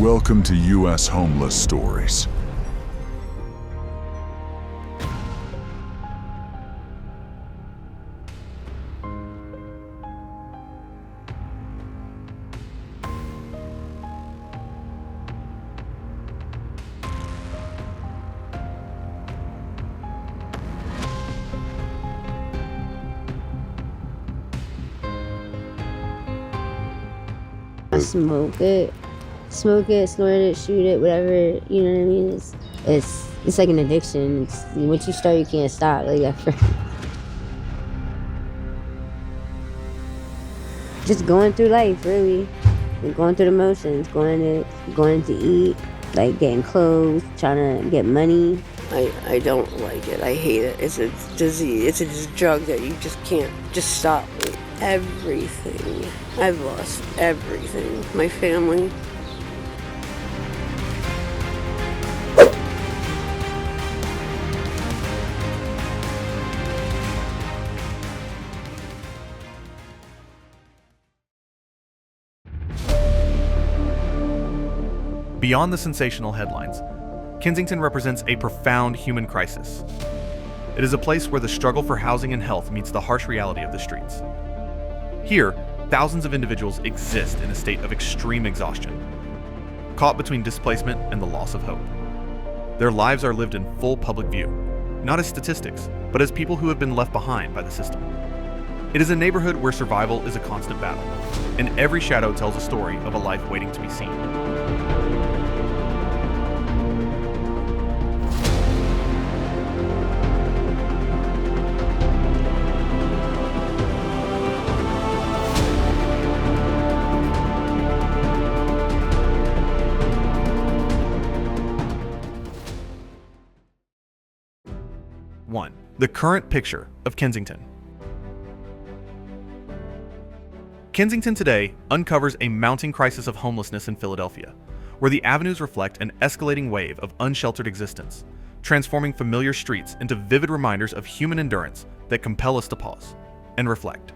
Welcome to U.S. Homeless Stories. I smoke it, snort it, shoot it, whatever, you know what I mean? It's like an addiction. Once you start, you can't stop. Just going through life, really. And going through the motions, going to eat, like getting clothes, trying to get money. I don't like it. I hate it. It's a disease. It's a drug that you just can't just stop with. Everything. I've lost everything. My family. Beyond the sensational headlines, Kensington represents a profound human crisis. It is a place where the struggle for housing and health meets the harsh reality of the streets. Here, thousands of individuals exist in a state of extreme exhaustion, caught between displacement and the loss of hope. Their lives are lived in full public view, not as statistics, but as people who have been left behind by the system. It is a neighborhood where survival is a constant battle, and every shadow tells a story of a life waiting to be seen. One, the current picture of Kensington. Kensington today uncovers a mounting crisis of homelessness in Philadelphia, where the avenues reflect an escalating wave of unsheltered existence, transforming familiar streets into vivid reminders of human endurance that compel us to pause and reflect.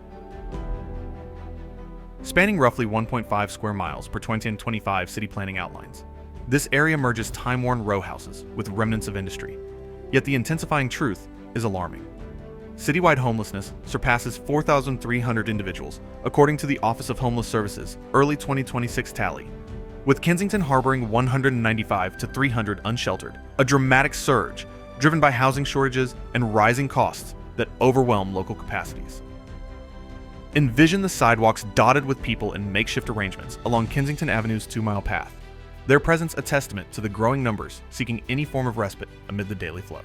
Spanning roughly 1.5 square miles per 2025 city planning outlines, this area merges time-worn row houses with remnants of industry. Yet the intensifying truth is alarming. Citywide homelessness surpasses 4,300 individuals, according to the Office of Homeless Services' early 2026 tally, with Kensington harboring 195 to 300 unsheltered, a dramatic surge driven by housing shortages and rising costs that overwhelm local capacities. Envision the sidewalks dotted with people in makeshift arrangements along Kensington Avenue's 2-mile path, their presence a testament to the growing numbers seeking any form of respite amid the daily flow.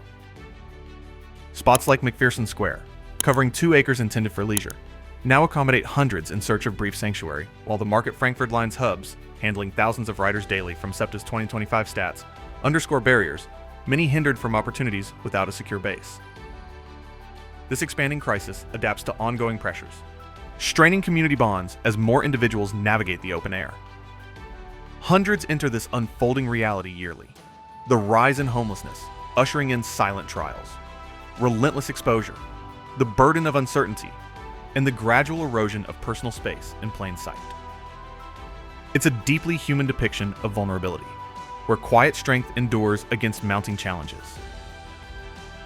Spots like McPherson Square, covering 2 acres intended for leisure, now accommodate hundreds in search of brief sanctuary, while the Market Frankford Line's hubs, handling thousands of riders daily from SEPTA's 2025 stats, underscore barriers, many hindered from opportunities without a secure base. This expanding crisis adapts to ongoing pressures, straining community bonds as more individuals navigate the open air. Hundreds enter this unfolding reality yearly. The rise in homelessness, ushering in silent trials, relentless exposure, the burden of uncertainty, and the gradual erosion of personal space in plain sight. It's a deeply human depiction of vulnerability, where quiet strength endures against mounting challenges.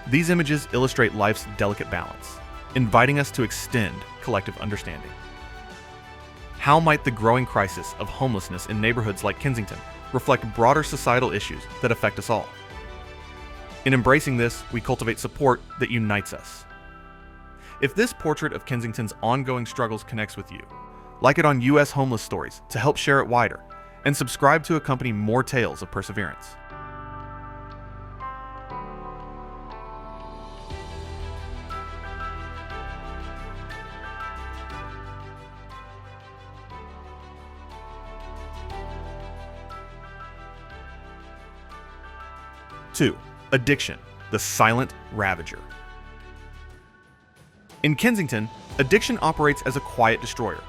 These images illustrate life's delicate balance, inviting us to extend collective understanding. How might the growing crisis of homelessness in neighborhoods like Kensington reflect broader societal issues that affect us all? In embracing this, we cultivate support that unites us. If this portrait of Kensington's ongoing struggles connects with you, like it on U.S. Homeless Stories to help share it wider, and subscribe to accompany more tales of perseverance. Two, addiction, the silent Ravager. In Kensington, addiction operates as a quiet destroyer,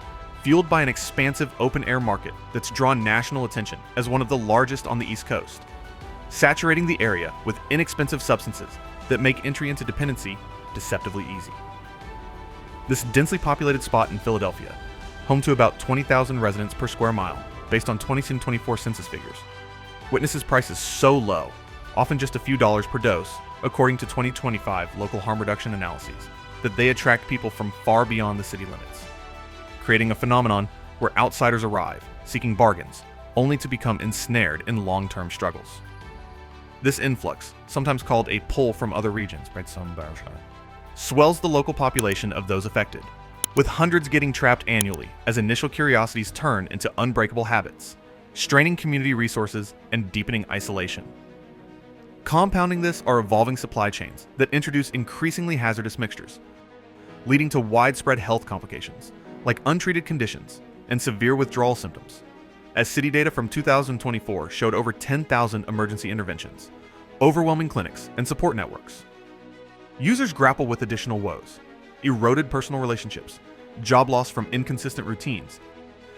fueled by an expansive open-air market that's drawn national attention as one of the largest on the East Coast, saturating the area with inexpensive substances that make entry into dependency deceptively easy. This densely populated spot in Philadelphia, home to about 20,000 residents per square mile, based on 2024 census figures. Witnesses' prices so low, often just a few dollars per dose, according to 2025 local harm reduction analyses, that they attract people from far beyond the city limits, creating a phenomenon where outsiders arrive, seeking bargains, only to become ensnared in long-term struggles. This influx, sometimes called a pull from other regions, swells the local population of those affected, with hundreds getting trapped annually as initial curiosities turn into unbreakable habits, straining community resources and deepening isolation. Compounding this are evolving supply chains that introduce increasingly hazardous mixtures, leading to widespread health complications like untreated conditions and severe withdrawal symptoms, as city data from 2024 showed over 10,000 emergency interventions, overwhelming clinics and support networks. Users grapple with additional woes: eroded personal relationships, job loss from inconsistent routines,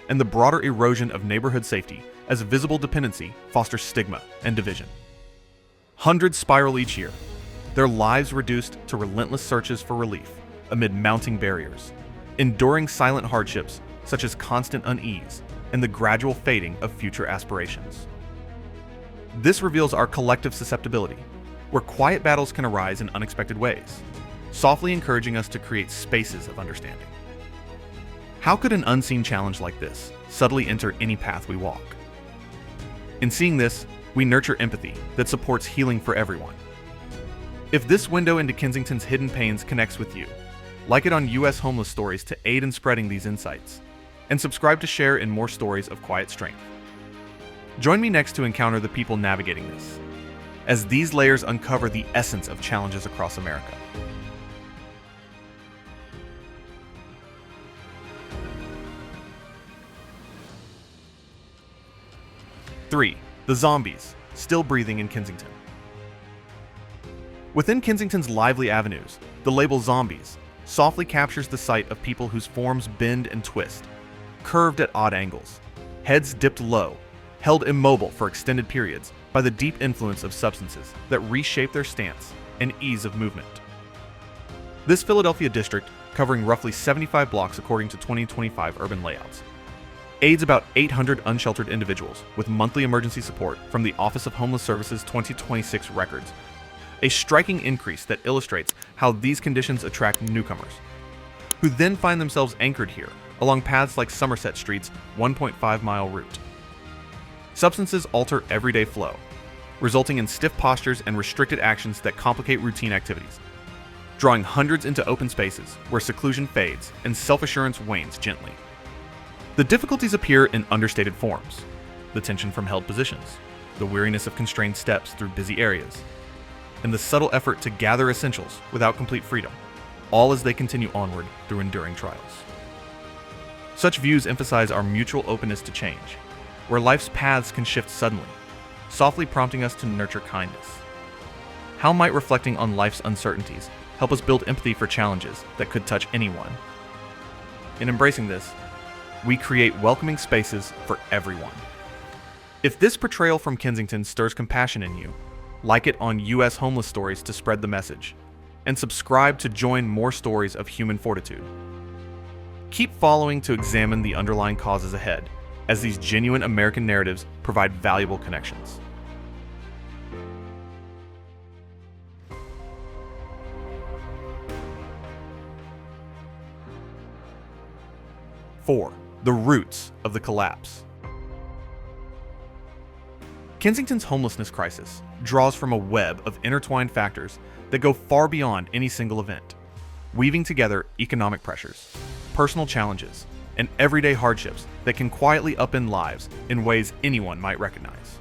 and the broader erosion of neighborhood safety as visible dependency fosters stigma and division. Hundreds spiral each year, their lives reduced to relentless searches for relief amid mounting barriers, enduring silent hardships such as constant unease and the gradual fading of future aspirations. This reveals our collective susceptibility, where quiet battles can arise in unexpected ways, softly encouraging us to create spaces of understanding. How could an unseen challenge like this subtly enter any path we walk? In seeing this, we nurture empathy that supports healing for everyone. If this window into Kensington's hidden pains connects with you, like it on US Homeless Stories to aid in spreading these insights, and subscribe to share in more stories of quiet strength. Join me next to encounter the people navigating this, as these layers uncover the essence of challenges across America. Three, the zombies, still breathing in Kensington. Within Kensington's lively avenues, the label zombies softly captures the sight of people whose forms bend and twist, curved at odd angles, heads dipped low, held immobile for extended periods by the deep influence of substances that reshape their stance and ease of movement. This Philadelphia district, covering roughly 75 blocks according to 2025 urban layouts, aids about 800 unsheltered individuals with monthly emergency support from the Office of Homeless Services 2026 records, a striking increase that illustrates how these conditions attract newcomers, who then find themselves anchored here along paths like Somerset Street's 1.5-mile route. Substances alter everyday flow, resulting in stiff postures and restricted actions that complicate routine activities, drawing hundreds into open spaces where seclusion fades and self-assurance wanes gently. The difficulties appear in understated forms: the tension from held positions, the weariness of constrained steps through busy areas, and the subtle effort to gather essentials without complete freedom, all as they continue onward through enduring trials. Such views emphasize our mutual openness to change, where life's paths can shift suddenly, softly prompting us to nurture kindness. How might reflecting on life's uncertainties help us build empathy for challenges that could touch anyone? In embracing this, we create welcoming spaces for everyone. If this portrayal from Kensington stirs compassion in you, like it on US Homeless Stories to spread the message, and subscribe to join more stories of human fortitude. Keep following to examine the underlying causes ahead, as these genuine American narratives provide valuable connections. Four, the roots of the collapse. Kensington's homelessness crisis draws from a web of intertwined factors that go far beyond any single event, weaving together economic pressures, personal challenges, and everyday hardships that can quietly upend lives in ways anyone might recognize.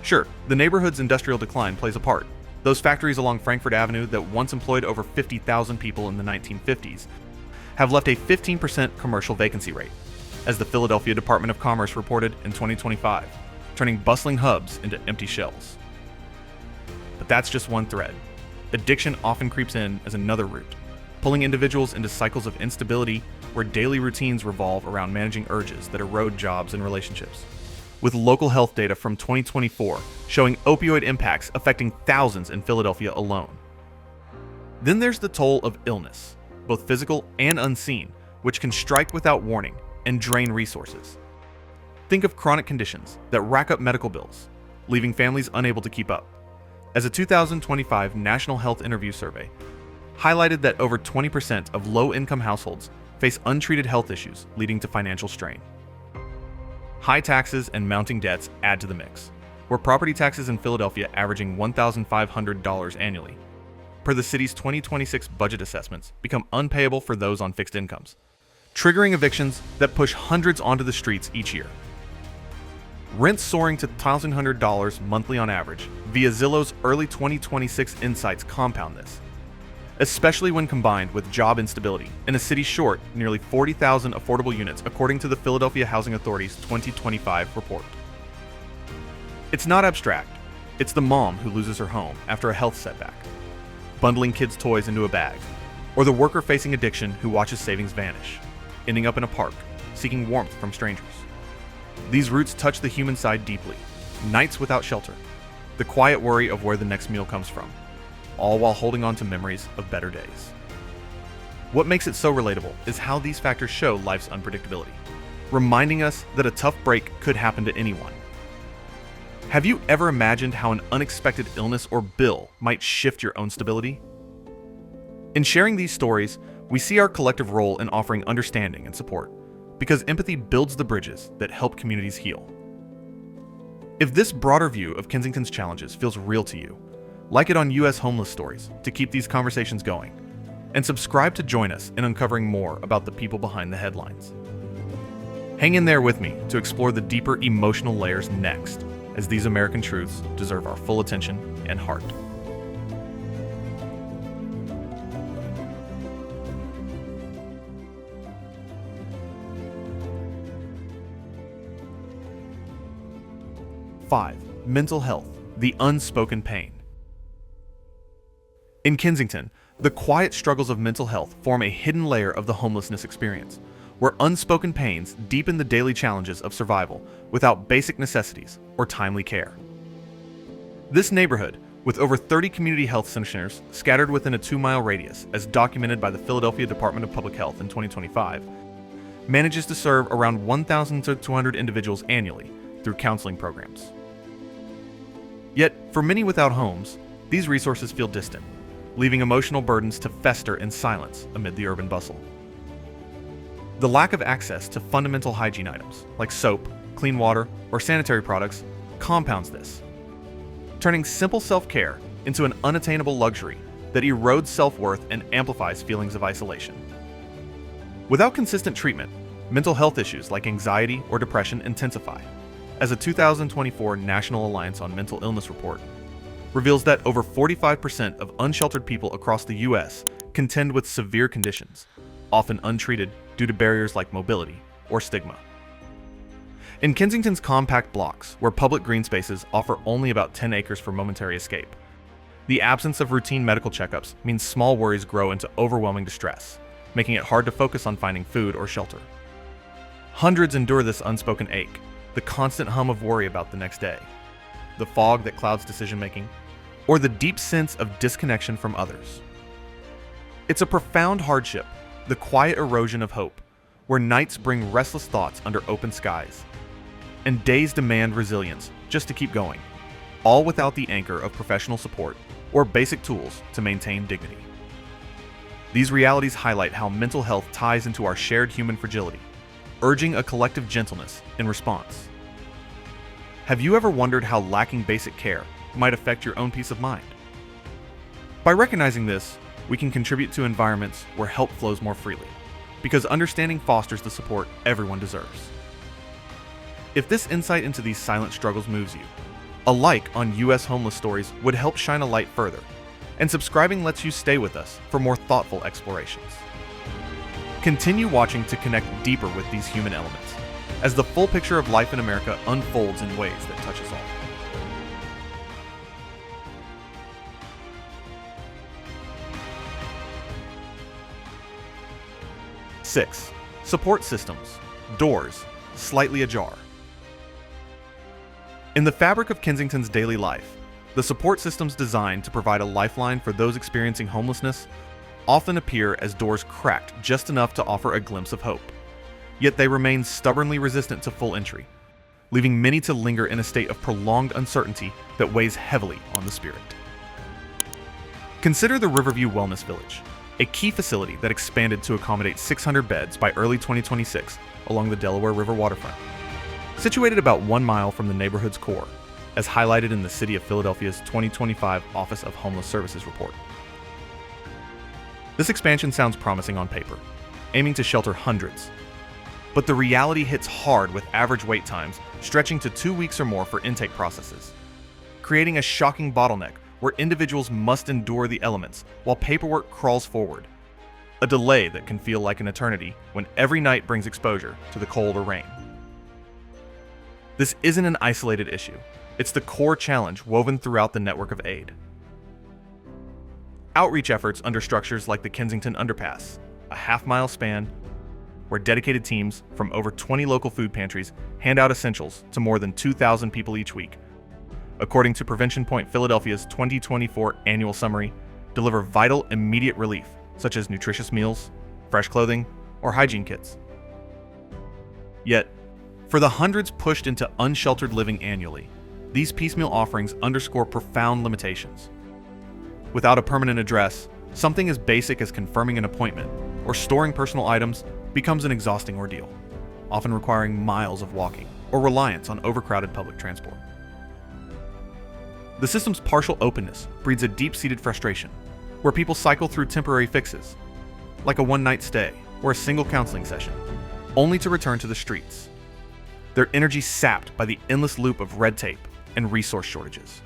Sure, the neighborhood's industrial decline plays a part. Those factories along Frankfurt Avenue that once employed over 50,000 people in the 1950s have left a 15% commercial vacancy rate, as the Philadelphia Department of Commerce reported in 2025, turning bustling hubs into empty shells. But that's just one thread. Addiction often creeps in as another root, pulling individuals into cycles of instability where daily routines revolve around managing urges that erode jobs and relationships, with local health data from 2024 showing opioid impacts affecting thousands in Philadelphia alone. Then there's the toll of illness, both physical and unseen, which can strike without warning and drain resources. Think of chronic conditions that rack up medical bills, leaving families unable to keep up. As a 2025 National Health Interview Survey highlighted that over 20% of low-income households face untreated health issues leading to financial strain. High taxes and mounting debts add to the mix, where property taxes in Philadelphia averaging $1,500 annually, per the city's 2026 budget assessments, become unpayable for those on fixed incomes, triggering evictions that push hundreds onto the streets each year. Rents soaring to $1,100 monthly on average via Zillow's early 2026 insights compound this, especially when combined with job instability in a city short nearly 40,000 affordable units according to the Philadelphia Housing Authority's 2025 report. It's not abstract. It's the mom who loses her home after a health setback, bundling kids' toys into a bag, or the worker facing addiction who watches savings vanish, ending up in a park, seeking warmth from strangers. These roots touch the human side deeply. Nights without shelter, the quiet worry of where the next meal comes from, all while holding on to memories of better days. What makes it so relatable is how these factors show life's unpredictability, reminding us that a tough break could happen to anyone. Have you ever imagined how an unexpected illness or bill might shift your own stability? In sharing these stories, we see our collective role in offering understanding and support, because empathy builds the bridges that help communities heal. If this broader view of Kensington's challenges feels real to you, like it on US Homeless Stories to keep these conversations going, and subscribe to join us in uncovering more about the people behind the headlines. Hang in there with me to explore the deeper emotional layers next, as these American truths deserve our full attention and heart. Five, mental health, the unspoken pain. In Kensington, the quiet struggles of mental health form a hidden layer of the homelessness experience, where unspoken pains deepen the daily challenges of survival without basic necessities or timely care. This neighborhood, with over 30 community health centers scattered within a 2-mile radius, as documented by the Philadelphia Department of Public Health in 2025, manages to serve around 1,200 individuals annually through counseling programs. Yet, for many without homes, these resources feel distant, leaving emotional burdens to fester in silence amid the urban bustle. The lack of access to fundamental hygiene items, like soap, clean water, or sanitary products, compounds this, turning simple self-care into an unattainable luxury that erodes self-worth and amplifies feelings of isolation. Without consistent treatment, mental health issues like anxiety or depression intensify, as a 2024 National Alliance on Mental Illness report reveals that over 45% of unsheltered people across the U.S. contend with severe conditions, often untreated due to barriers like mobility or stigma. In Kensington's compact blocks, where public green spaces offer only about 10 acres for momentary escape, the absence of routine medical checkups means small worries grow into overwhelming distress, making it hard to focus on finding food or shelter. Hundreds endure this unspoken ache, the constant hum of worry about the next day, the fog that clouds decision-making, or the deep sense of disconnection from others. It's a profound hardship, the quiet erosion of hope, where nights bring restless thoughts under open skies, and days demand resilience just to keep going, all without the anchor of professional support or basic tools to maintain dignity. These realities highlight how mental health ties into our shared human fragility, urging a collective gentleness in response. Have you ever wondered how lacking basic care might affect your own peace of mind? By recognizing this, we can contribute to environments where help flows more freely, because understanding fosters the support everyone deserves. If this insight into these silent struggles moves you, a like on US Homeless Stories would help shine a light further, and subscribing lets you stay with us for more thoughtful explorations. Continue watching to connect deeper with these human elements, as the full picture of life in America unfolds in ways that touch us all. Six, support systems, doors, slightly ajar. In the fabric of Kensington's daily life, the support systems designed to provide a lifeline for those experiencing homelessness often appear as doors cracked just enough to offer a glimpse of hope. Yet they remain stubbornly resistant to full entry, leaving many to linger in a state of prolonged uncertainty that weighs heavily on the spirit. Consider the Riverview Wellness Village, a key facility that expanded to accommodate 600 beds by early 2026 along the Delaware River waterfront. Situated about 1 mile from the neighborhood's core, as highlighted in the City of Philadelphia's 2025 Office of Homeless Services report. This expansion sounds promising on paper, aiming to shelter hundreds. But the reality hits hard with average wait times stretching to 2 weeks or more for intake processes, creating a shocking bottleneck where individuals must endure the elements while paperwork crawls forward. A delay that can feel like an eternity when every night brings exposure to the cold or rain. This isn't an isolated issue. It's the core challenge woven throughout the network of aid. Outreach efforts under structures like the Kensington Underpass, a half-mile span where dedicated teams from over 20 local food pantries hand out essentials to more than 2,000 people each week, according to Prevention Point Philadelphia's 2024 annual summary, deliver vital immediate relief such as nutritious meals, fresh clothing, or hygiene kits. Yet, for the hundreds pushed into unsheltered living annually, these piecemeal offerings underscore profound limitations. Without a permanent address, something as basic as confirming an appointment or storing personal items becomes an exhausting ordeal, often requiring miles of walking or reliance on overcrowded public transport. The system's partial openness breeds a deep-seated frustration, where people cycle through temporary fixes, like a one-night stay or a single counseling session, only to return to the streets, their energy sapped by the endless loop of red tape and resource shortages.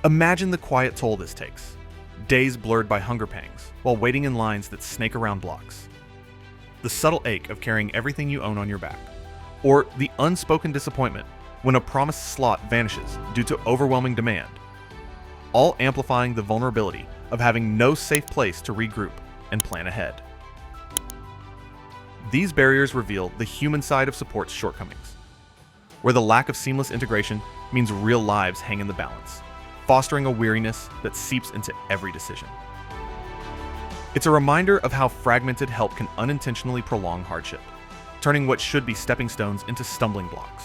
Imagine the quiet toll this takes, days blurred by hunger pangs while waiting in lines that snake around blocks, the subtle ache of carrying everything you own on your back, or the unspoken disappointment when a promised slot vanishes due to overwhelming demand, all amplifying the vulnerability of having no safe place to regroup and plan ahead. These barriers reveal the human side of support's shortcomings, where the lack of seamless integration means real lives hang in the balance, fostering a weariness that seeps into every decision. It's a reminder of how fragmented help can unintentionally prolong hardship, turning what should be stepping stones into stumbling blocks.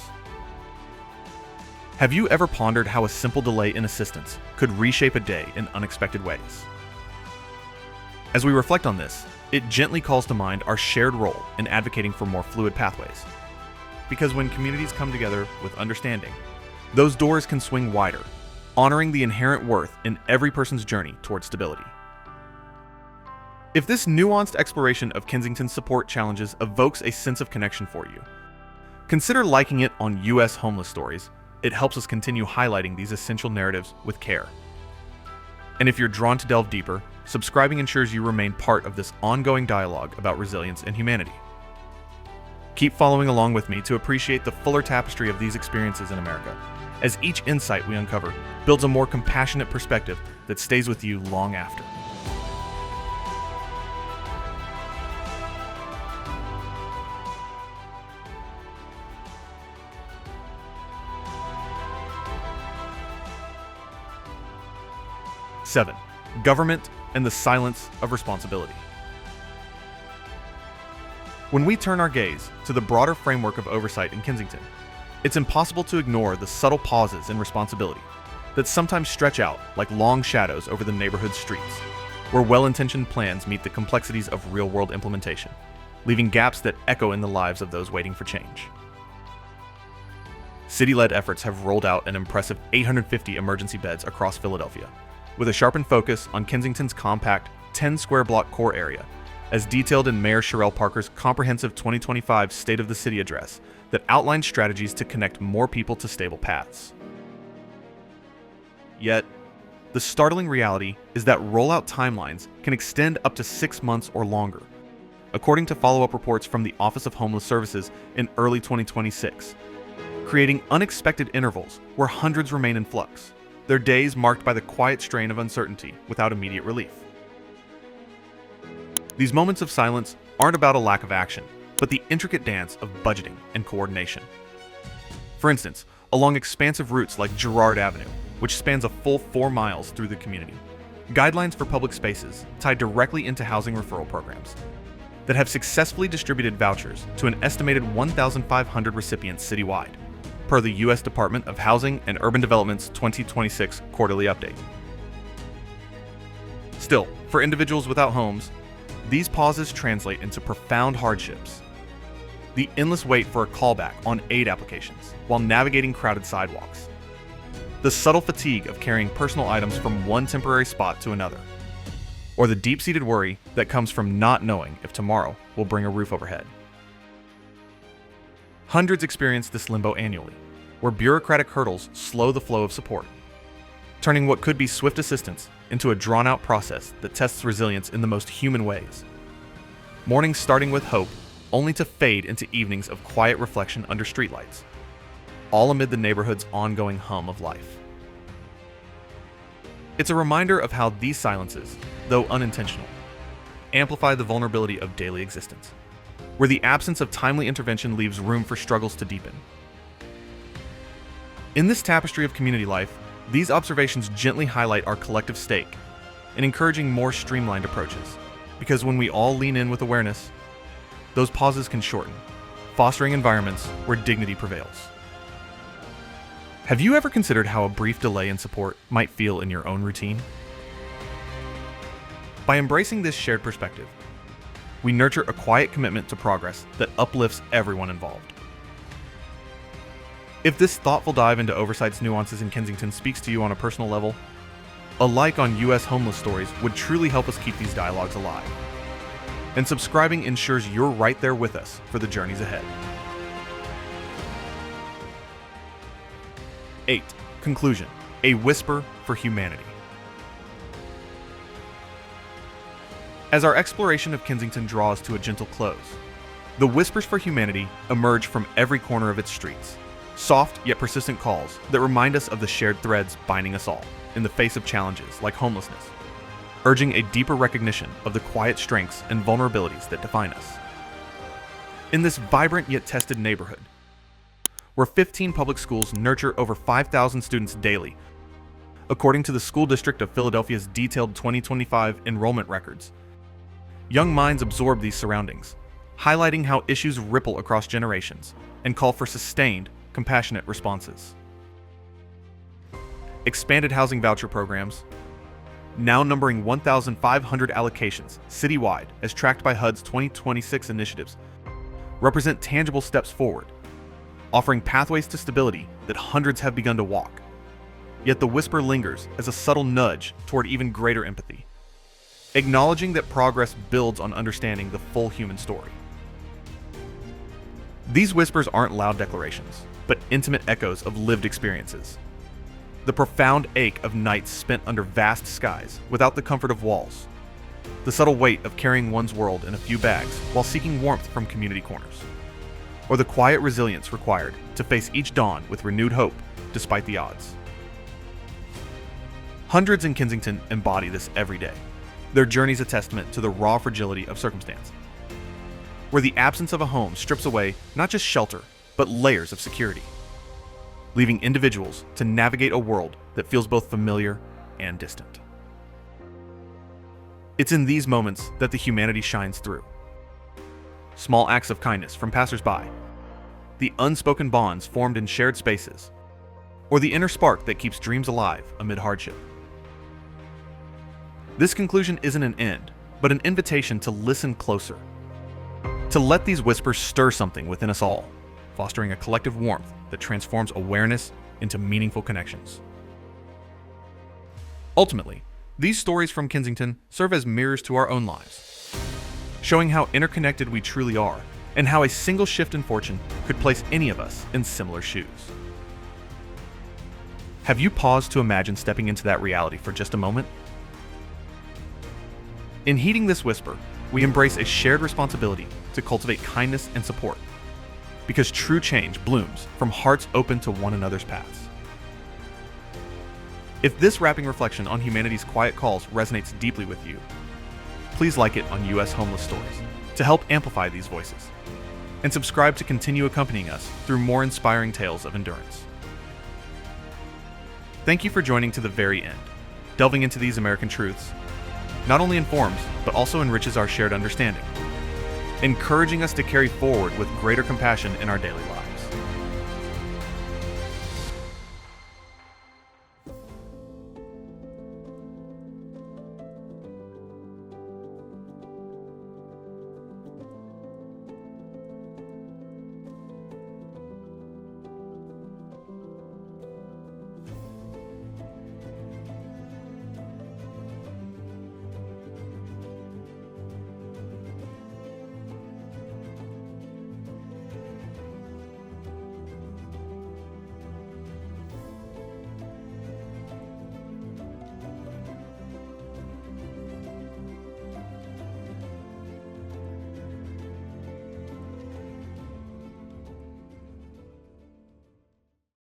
Have you ever pondered how a simple delay in assistance could reshape a day in unexpected ways? As we reflect on this, it gently calls to mind our shared role in advocating for more fluid pathways. Because when communities come together with understanding, those doors can swing wider, honoring the inherent worth in every person's journey toward stability. If this nuanced exploration of Kensington's support challenges evokes a sense of connection for you, consider liking it on US Homeless Stories. It helps us continue highlighting these essential narratives with care. And if you're drawn to delve deeper, subscribing ensures you remain part of this ongoing dialogue about resilience and humanity. Keep following along with me to appreciate the fuller tapestry of these experiences in America, as each insight we uncover builds a more compassionate perspective that stays with you long after. Seven, government and the silence of responsibility. When we turn our gaze to the broader framework of oversight in Kensington, it's impossible to ignore the subtle pauses in responsibility that sometimes stretch out like long shadows over the neighborhood streets, where well-intentioned plans meet the complexities of real-world implementation, leaving gaps that echo in the lives of those waiting for change. City-led efforts have rolled out an impressive 850 emergency beds across Philadelphia, with a sharpened focus on Kensington's compact 10-square-block core area, as detailed in Mayor Sherrell Parker's comprehensive 2025 State of the City address that outlines strategies to connect more people to stable paths. Yet, the startling reality is that rollout timelines can extend up to 6 months or longer, according to follow-up reports from the Office of Homeless Services in early 2026, creating unexpected intervals where hundreds remain in flux, their days marked by the quiet strain of uncertainty without immediate relief. These moments of silence aren't about a lack of action, but the intricate dance of budgeting and coordination. For instance, along expansive routes like Ajar Avenue, which spans a full 4 miles through the community, guidelines for public spaces tied directly into housing referral programs. that have successfully distributed vouchers to an estimated 1,500 recipients citywide, per the U.S. Department of Housing and Urban Development's 2026 quarterly update. Still, for individuals without homes, these pauses translate into profound hardships. The endless wait for a callback on aid applications while navigating crowded sidewalks. The subtle fatigue of carrying personal items from one temporary spot to another. Or the deep-seated worry that comes from not knowing if tomorrow will bring a roof overhead. Hundreds experience this limbo annually, where bureaucratic hurdles slow the flow of support, turning what could be swift assistance into a drawn-out process that tests resilience in the most human ways. Mornings starting with hope, only to fade into evenings of quiet reflection under streetlights, all amid the neighborhood's ongoing hum of life. It's a reminder of how these silences, though unintentional, amplify the vulnerability of daily existence, where the absence of timely intervention leaves room for struggles to deepen. In this tapestry of community life, these observations gently highlight our collective stake in encouraging more streamlined approaches, because when we all lean in with awareness, those pauses can shorten, fostering environments where dignity prevails. Have you ever considered how a brief delay in support might feel in your own routine? By embracing this shared perspective, we nurture a quiet commitment to progress that uplifts everyone involved. If this thoughtful dive into oversight's nuances in Kensington speaks to you on a personal level, a like on U.S. homeless stories would truly help us keep these dialogues alive. And subscribing ensures you're right there with us for the journeys ahead. 8. Conclusion. A whisper for humanity. As our exploration of Kensington draws to a gentle close, the whispers for humanity emerge from every corner of its streets, soft yet persistent calls that remind us of the shared threads binding us all in the face of challenges like homelessness, urging a deeper recognition of the quiet strengths and vulnerabilities that define us. In this vibrant yet tested neighborhood, where 15 public schools nurture over 5,000 students daily, according to the School District of Philadelphia's detailed 2025 enrollment records, young minds absorb these surroundings, highlighting how issues ripple across generations and call for sustained, compassionate responses. Expanded housing voucher programs, now numbering 1,500 allocations citywide as tracked by HUD's 2026 initiatives, represent tangible steps forward, offering pathways to stability that hundreds have begun to walk. Yet the whisper lingers as a subtle nudge toward even greater empathy, acknowledging that progress builds on understanding the full human story. These whispers aren't loud declarations, but intimate echoes of lived experiences. The profound ache of nights spent under vast skies without the comfort of walls. The subtle weight of carrying one's world in a few bags while seeking warmth from community corners. Or the quiet resilience required to face each dawn with renewed hope despite the odds. Hundreds in Kensington embody this every day, their journey's a testament to the raw fragility of circumstance, where the absence of a home strips away not just shelter, but layers of security, leaving individuals to navigate a world that feels both familiar and distant. It's in these moments that the humanity shines through. Small acts of kindness from passersby, the unspoken bonds formed in shared spaces, or the inner spark that keeps dreams alive amid hardship. This conclusion isn't an end, but an invitation to listen closer, to let these whispers stir something within us all, fostering a collective warmth that transforms awareness into meaningful connections. Ultimately, these stories from Kensington serve as mirrors to our own lives, showing how interconnected we truly are and how a single shift in fortune could place any of us in similar shoes. Have you paused to imagine stepping into that reality for just a moment? In heeding this whisper, we embrace a shared responsibility to cultivate kindness and support, because true change blooms from hearts open to one another's paths. If this wrapping reflection on humanity's quiet calls resonates deeply with you, please like it on U.S. Homeless Stories to help amplify these voices, and subscribe to continue accompanying us through more inspiring tales of endurance. Thank you for joining to the very end. Delving into these American truths not only informs, but also enriches our shared understanding. encouraging us to carry forward with greater compassion in our daily lives.